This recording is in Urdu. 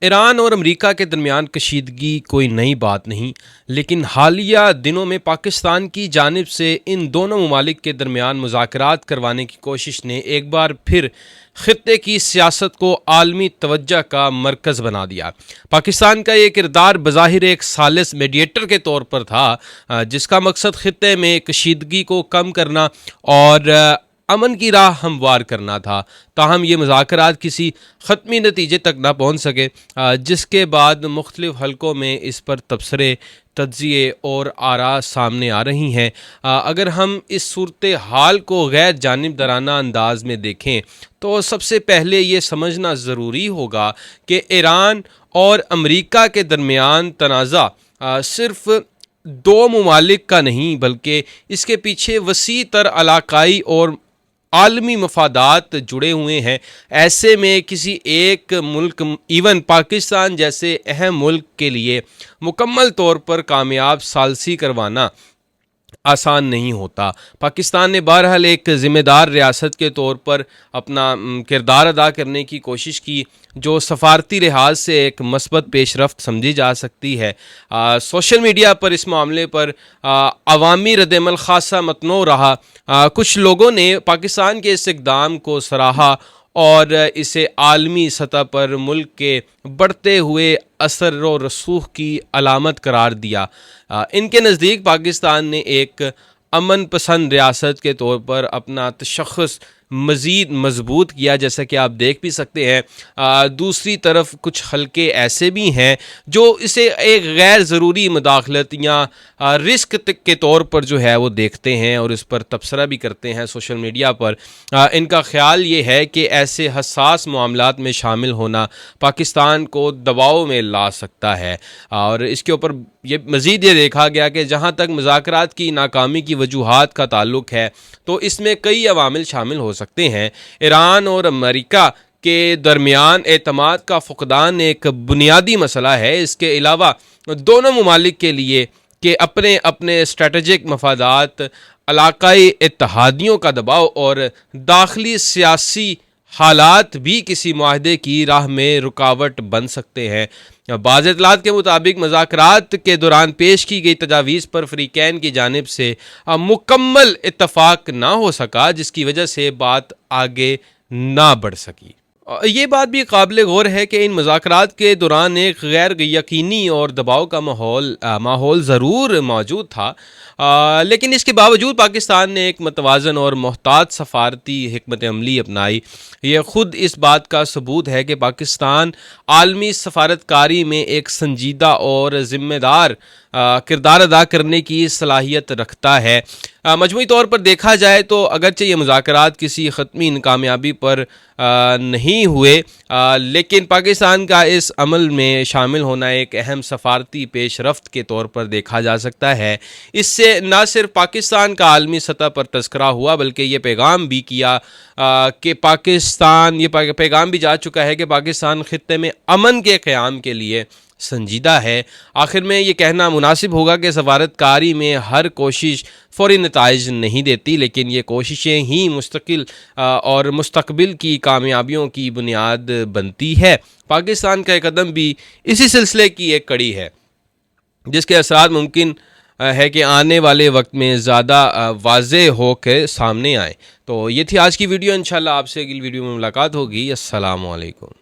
ایران اور امریکہ کے درمیان کشیدگی کوئی نئی بات نہیں، لیکن حالیہ دنوں میں پاکستان کی جانب سے ان دونوں ممالک کے درمیان مذاکرات کروانے کی کوشش نے ایک بار پھر خطے کی سیاست کو عالمی توجہ کا مرکز بنا دیا۔ پاکستان کا یہ کردار بظاہر ایک ثالث میڈیٹر کے طور پر تھا، جس کا مقصد خطے میں کشیدگی کو کم کرنا اور امن کی راہ ہموار کرنا تھا۔ تاہم یہ مذاکرات کسی حتمی نتیجے تک نہ پہنچ سکے، جس کے بعد مختلف حلقوں میں اس پر تبصرے، تجزیے اور آراء سامنے آ رہی ہیں۔ اگر ہم اس صورتحال کو غیر جانبدارانہ انداز میں دیکھیں تو سب سے پہلے یہ سمجھنا ضروری ہوگا کہ ایران اور امریکہ کے درمیان تنازع صرف دو ممالک کا نہیں، بلکہ اس کے پیچھے وسیع تر علاقائی اور عالمی مفادات جڑے ہوئے ہیں۔ ایسے میں کسی ایک ملک، ایون پاکستان جیسے اہم ملک کے لیے مکمل طور پر کامیاب ثالثی کروانا آسان نہیں ہوتا۔ پاکستان نے بہرحال ایک ذمہ دار ریاست کے طور پر اپنا کردار ادا کرنے کی کوشش کی، جو سفارتی لحاظ سے ایک مثبت پیش رفت سمجھی جا سکتی ہے۔ سوشل میڈیا پر اس معاملے پر عوامی رد عمل خاصا متنوع رہا۔ کچھ لوگوں نے پاکستان کے اس اقدام کو سراہا اور اسے عالمی سطح پر ملک کے بڑھتے ہوئے اثر و رسوخ کی علامت قرار دیا۔ ان کے نزدیک پاکستان نے ایک امن پسند ریاست کے طور پر اپنا تشخص مزید مضبوط کیا، جیسا کہ آپ دیکھ بھی سکتے ہیں۔ دوسری طرف کچھ حلقے ایسے بھی ہیں جو اسے ایک غیر ضروری مداخلت یا رسک کے طور پر جو ہے وہ دیکھتے ہیں اور اس پر تبصرہ بھی کرتے ہیں سوشل میڈیا پر۔ ان کا خیال یہ ہے کہ ایسے حساس معاملات میں شامل ہونا پاکستان کو دباؤ میں لا سکتا ہے، اور اس کے اوپر یہ مزید یہ دیکھا گیا کہ جہاں تک مذاکرات کی ناکامی کی وجوہات کا تعلق ہے تو اس میں کئی عوامل شامل ہو سکتے ہیں۔ ایران اور امریکہ کے درمیان اعتماد کا فقدان ایک بنیادی مسئلہ ہے۔ اس کے علاوہ دونوں ممالک کے لیے کہ اپنے اسٹریٹجک مفادات، علاقائی اتحادیوں کا دباؤ اور داخلی سیاسی حالات بھی کسی معاہدے کی راہ میں رکاوٹ بن سکتے ہیں۔ بعض اطلاعات کے مطابق مذاکرات کے دوران پیش کی گئی تجاویز پر فریقین کی جانب سے مکمل اتفاق نہ ہو سکا، جس کی وجہ سے بات آگے نہ بڑھ سکی۔ یہ بات بھی قابل غور ہے کہ ان مذاکرات کے دوران ایک غیر یقینی اور دباؤ کا ماحول ضرور موجود تھا، لیکن اس کے باوجود پاکستان نے ایک متوازن اور محتاط سفارتی حکمت عملی اپنائی۔ یہ خود اس بات کا ثبوت ہے کہ پاکستان عالمی سفارتکاری میں ایک سنجیدہ اور ذمہ دار کردار ادا کرنے کی صلاحیت رکھتا ہے۔ مجموعی طور پر دیکھا جائے تو اگرچہ یہ مذاکرات کسی حتمی ناکامیابی پر نہیں ہوئے، لیکن پاکستان کا اس عمل میں شامل ہونا ایک اہم سفارتی پیش رفت کے طور پر دیکھا جا سکتا ہے۔ اس سے نہ صرف پاکستان کا عالمی سطح پر تذکرہ ہوا، بلکہ یہ پیغام بھی جا چکا ہے کہ پاکستان خطے میں امن کے قیام کے لیے سنجیدہ ہے۔ آخر میں یہ کہنا مناسب ہوگا کہ سفارتکاری میں ہر کوشش فوری نتائج نہیں دیتی، لیکن یہ کوششیں ہی مستقبل کی کامیابیوں کی بنیاد بنتی ہے۔ پاکستان کا ایک قدم بھی اسی سلسلے کی ایک کڑی ہے، جس کے اثرات ممکن ہے کہ آنے والے وقت میں زیادہ واضح ہو کے سامنے آئیں۔ تو یہ تھی آج کی ویڈیو، انشاءاللہ آپ سے اگلی ویڈیو میں ملاقات ہوگی۔ السلام علیکم۔